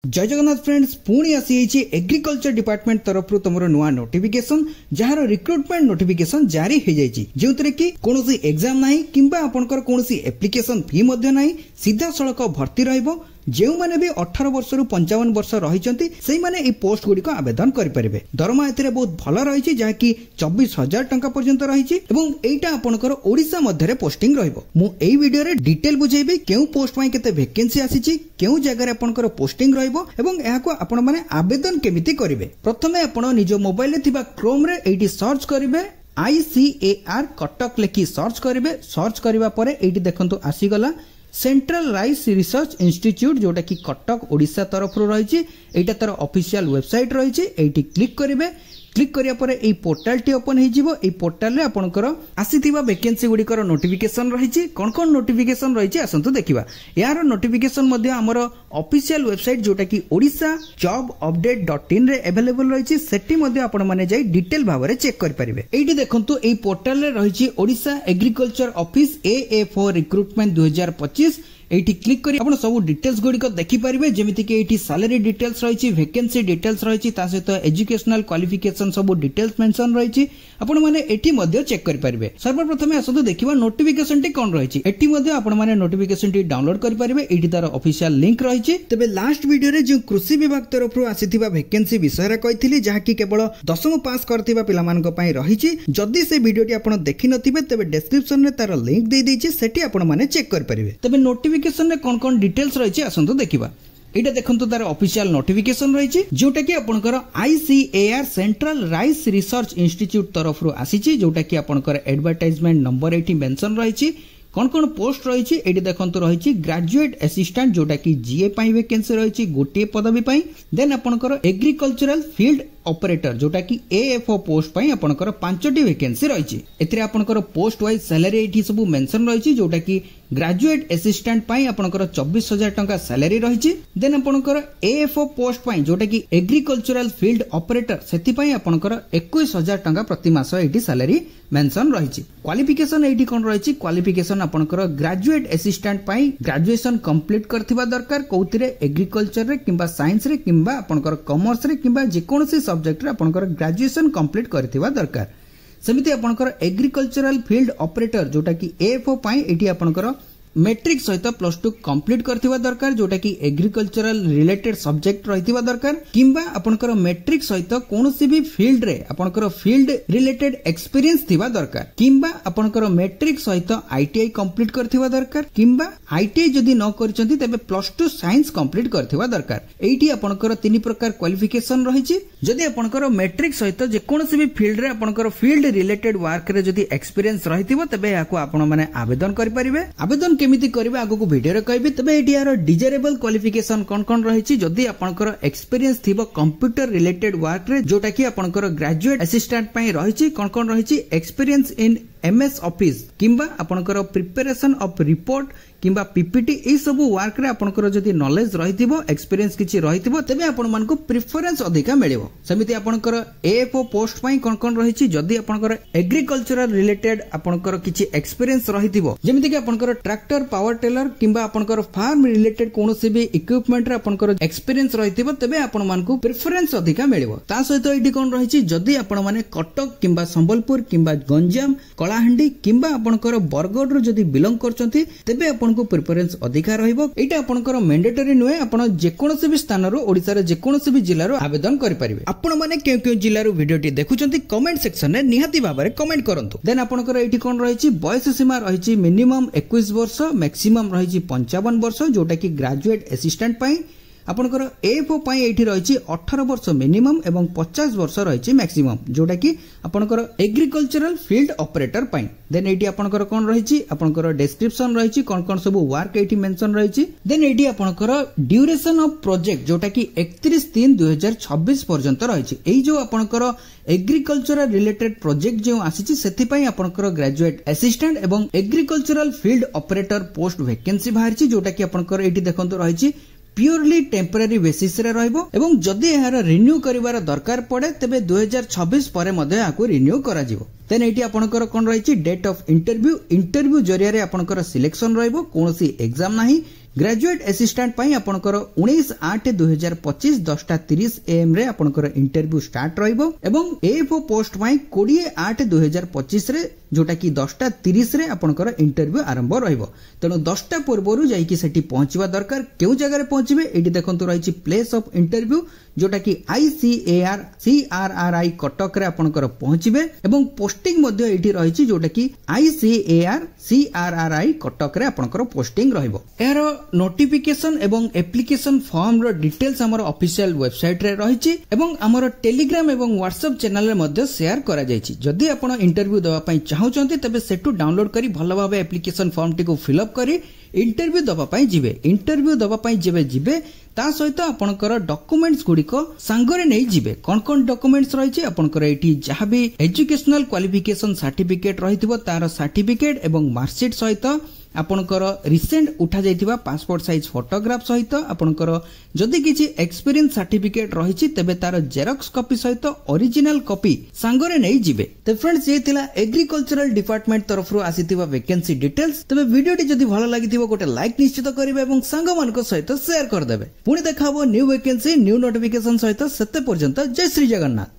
जय जगन्नाथ फ्रेंड्स पुणी आसी एग्रीकल्चर डिपार्टमेंट तरफ तुम नुआ नोटिफिकेशन जार रिक्रुटमेंट नोटिफिकेशन जारी हो जाइए जो कि कौन एग्जाम ना कि आपंकर कौन एप्लिकेशन फी ना सीधा सड़क भर्ती रहिबो जो मैंने भी 18 वर्ष रु 55 वर्ष रही पोस्ट गुड़िक आवेदन करेंगे। दरमा ए बहुत भल रही जहाँकि 24,000 टंका पर्यंत रही आपंकर ओडिशा मध्य पोस्टिंग रही वीडियो रे डिटेल बुझेबी क्यों पोस्ट पाई केते वैकेंसी आसीची क्यों जगह आपंकर पोस्टिंग रहिबो एवं एहाको आपण माने आवेदन केमिति करिवे। प्रथमे आपण निज मोबाइल रे थिबा क्रोम रे एटी सर्च करिवे ICAR कटक लेखि सर्च करिवे। सर्च करिवा परे एटी देखंतु आसीगला सेंट्रल राइस रिसर्च इंस्टीट्यूट जोटा कि कटक ओडिशा तरफ रही एटा तार ऑफिशियल वेबसाइट रही एटी क्लिक करेंगे। क्लिक करिया परे एई पोर्टल टी ओपन हो जिवो। एई पोर्टल रे आपनकर आसीथिबा वैकेंसी गुड़िकर नोटिफिकेशन रही कौन कौन नोटिफिकेशन रही आसंतु देखिबा। यार नोटिफिकेशन मध्ये हमर ऑफिशियल वेबसाइट जोटा कि odisha.jobupdate.in रे अवेलेबल रही सेठी मध्ये आपण माने जाई डिटेल भाबरे चेक करि परिबे। एठी देखंतु एई पोर्टल रे रही Odisha agriculture office AA4 recruitment 2025 eighty click करी आपण सब डिटेल्स गुड़िक देखिपारे जमीती कि एटी सैलरी डिटेल्स रही वैकेंसी डिटेल्स रही सहित एजुकेशनल क्वालिफिकेशन सब डिटेल्स मेंशन रही आपण माने एटी मध्ये चेक करि परिबे। सर्वप्रथम आसतु देखिबा नोटिफिकेशन टी कोन रही एटी मध्ये आपण माने नोटिफिकेशन टी डाउनलोड करि परिबे। एटी तार ऑफिशियल लिंक रही तबे लास्ट वीडियो रे जो कृषि विभाग तरफ आसीथिबा वैकेंसी विषय रे कहिथिली जहा कि केवल 10th पास करथिबा पिला मानक पई रही। जदि से वीडियो टी आपण देखि नथिबे तबे डिस्क्रिप्शन रे तार लिंक दे दैछि सेठी आपण माने चेक करि परिबे। तबे नोटिफिकेशन रे कोन कोन डिटेल्स रही आसंतु देखिबा। एटा देखंतु तार ऑफिशियल नोटिफिकेशन रही जोटा कि आपनकर ICAR central rice research institute तरफ आसीची जोटा कि आपनकर एडवर्टाइजमेंट नंबर एटी मेंशन रही कौन कौन पोस्ट रही एटी देखंतु रही ग्रेजुएट असिस्टेंट जोटा कि GA पाई वैकेंसी रही गोटे पदवी पाई। देन आपनकर एग्रीकल्चरल फील्ड ऑपरेटर जोटा कि AFO पोस्ट पाई आपनकर 5टी वैकेंसी रही। एथिरे आपनकर पोस्ट वाइज सैलरी एठी सब मेंशन रही जोटा कि ग्रेजुएट असिस्टेंट पाई आपनकर 24,000 टंका सैलरी रही। देन आपनकर AFO पोस्ट पाई जोटा कि एग्रीकल्चरल फील्ड ऑपरेटर सेति पाई आपनकर 21,000 टंका प्रति मास एठी सैलरी मेंशन रही। क्वालिफिकेशन एठी कोन रही क्वालिफिकेशन आपनकर ग्रेजुएट असिस्टेंट पाई ग्रेजुएशन कंप्लीट करथिबा दरकार कोउतिरे एग्रीकल्चर रे किंबा साइंस रे किंबा आपनकर कॉमर्स रे किंबा जे कोनोसी सब्जेक्ट रे आपनकर ग्रेजुएशन कंप्लीट करथिबा दरकार। सेमिति आपनकर एग्रीकल्चरल फील्ड ऑपरेटर जोटा कि AFO पाई एठी आपनकर मैट्रिक सहित +2 कंप्लीट करथिबा दरकार जोटा कि एग्रीकल्चरल रिलेटेड सब्जेक्ट रहिथिबा दरकार किंबा आपनकर मैट्रिक सहित कोनोसी भी फील्ड रे आपनकर फील्ड रिलेटेड एक्सपीरियंस थिबा दरकार किंबा आपनकर मैट्रिक सहित ITI कंप्लीट करथिबा दरकार किंबा ITI जदि न करचंती तबे +2 साइंस कंप्लीट करथिबा दरकार। एठी आपनकर 3 प्रकार क्वालिफिकेशन रहिछि। जदि आपनकर मैट्रिक सहित जे कोनोसी भी फील्ड रे आपनकर फील्ड रिलेटेड वर्क रे जदि एक्सपीरियंस रहिथिबो तबे याको आपण माने आवेदन करि परिबे। आवेदन केमिति करिवे आगो को वीडियो रे कहबी। तबे एठी यार डिजायरेबल क्वालिफिकेशन कोन कोन रहिछि जदि आपनकर एक्सपीरियंस थिबो कंप्यूटर रिलेटेड वर्क रे जोटा कि आपनकर ग्रेजुएट असिस्टेंट पई रहिछि कोन कोन रहिछि एक्सपीरियंस इन MS ऑफिस किंबा आपनकर प्रिपरेशन ऑफ रिपोर्ट किंबा PPT ए सब वर्क रे आपनकर जदि नॉलेज रहिथिबो एक्सपीरियंस किछि रहिथिबो तबे आपण मानको प्रेफरेंस अधिका मिलिबो। समिति आपनकर AFO पोस्ट पई कोन कोन रहिछि जदि आपनकर एग्रीकल्चरल रिलेटेड आपनकर किछि एक्सपीरियंस रहिथिबो जेमिति कि आपनकर ट्रैक्टर पावर टेलर किंबा आपनकर फार्म रिलेटेड कोनोसी भी इक्विपमेंट रे आपनकर एक्सपीरियंस रहिथिबो तबे आपण मानको प्रेफरेंस अधिका मिलिबो। ता सहित एठी कोन रहिछि जदि आपण माने कटक किंबा संबलपुर किंबा गंजाम कलाहांडी किंबा आपनकर बरगढ़ रो जदि बिलोंग करचंती तबे आपनको प्रेफरेंस अधिका रहिबो। एटा आपनकर मैंडेटरी नुए आपण जे कोनोसी भी स्थान रो ओडिसा रे जे कोनोसी भी जिल्ला रो आवेदन करि परिबे। आपण माने केउ जिल्ला रो वीडियोटी देखुचंती कमेंट सेक्शन रे निहाती भाबरे कमेंट करंतु। देन आपनकर एठी कोन रहिछि बयस सीमा रहिछि मिनिमम 21 वर्ष मैक्सिमम रहिछि 55 वर्ष जोटा कि ग्रेजुएट असिस्टेंट पई आपनकर AFO पई एठी रहिछि 18 वर्ष मिनिमम एवं 50 वर्ष रहिछि मैक्सिमम जोटा कि आपनकर एग्रीकल्चरल फील्ड ऑपरेटर पई। देन एठी आपनकर कोन रहिछि आपनकर डिस्क्रिप्शन रहिछि कोन कोन सब वर्क एठी मेंशन रहिछि। देन एठी आपनकर ड्यूरेशन ऑफ प्रोजेक्ट जोटा कि 31/3/2026 पर्यंत रहिछि। एई जो आपनकर एग्रीकल्चरल रिलेटेड प्रोजेक्ट जो आसीछि सेथि पई आपनकर ग्रेजुएट असिस्टेंट एवं agricultural field operator post vacancy बाहरिछि जोटा कि आपनकर एठी देखंतु रहिछि प्योरली टेम्पररी बेसिस रे रहइबो एवं जदि एहार रिन्यू करिवार दरकार पड़े तबे 2026 परे मध्ये याकू रिन्यू करा जिवो। देन एटी आपनकर कोन रहिछि डेट ऑफ इंटरव्यू जरिया रे आपनकर सिलेक्शन रहइबो कोनोसी एग्जाम नाही ग्रेजुएट असिस्टेंट पई आपनकर 19/8/2025 10:30 AM रे आपनकर इंटरव्यू स्टार्ट रहइबो एवं एएफओ पोस्ट पई 20/8/2025 रे जोटा कि 10:30 रे आपनकर इंटरव्यू आरंभ रहइबो। तेणु 10टा पूर्वरु जाई कि सेठी पहुंचवा दरकार। केउ जगह रे पहुंचबे एठी देखंतु रहिछि प्लेस ऑफ इंटरव्यू जोटा कि ICAR CRRI कटक रे आपनकर पहुंचबे एवं पोस्टिंग मध्ये एठी रहिछि जोटा कि ICAR CRRI कटक रे आपनकर पोस्टिंग रहइबो। एरो नोटिफिकेशन एवं एप्लीकेशन फॉर्म रो डिटेल्स हमर ऑफिशियल वेबसाइट रे रहिछि एवं हमर टेलीग्राम एवं व्हाट्सएप चैनल रे मध्ये शेयर करा जायछि। जदि आपण इंटरव्यू देबा पई चाहउचंती तबे सेटु डाउनलोड करी भलो भाबे एप्लीकेशन फॉर्म टिको फिल अप करी इंटरव्यू दबा पई जिवे। इंटरव्यू दबा पई जेबे जिवे ता सहित आपनकर डॉक्यूमेंट्स गुड़िको सांगरे नहीं जिवे। कोन कोन डॉक्यूमेंट्स रहिछि आपनकर एठी जहां भी एजुकेशनल क्वालिफिकेशन सर्टिफिकेट रहिथिबो तार सर्टिफिकेट एवं मार्कशीट सहित आपनकर रिसेंट उठा जाइथिबा पासपोर्ट साइज फोटोग्राफ सहित आपनकर जदि किछि एक्सपीरियंस सर्टिफिकेट रहिछि तबे तार जेरॉक्स कॉपी सहित ओरिजिनल कॉपी सांगरे नहीं जिवे। तो फ्रेंड्स ये थिला एग्रीकल्चरल डिपार्टमेंट तरफरु आसीथिबा वैकेंसी डिटेल्स। तबे वीडियोटी जदि भलो लागिथिबो गोटे लाइक निश्चित करिवे एवं सांग मानको सहित शेयर कर देबे। पुणी देखाबो न्यू वैकेंसी न्यू नोटिफिकेशन सहित सेते पर्यंत जय श्री जगन्नाथ।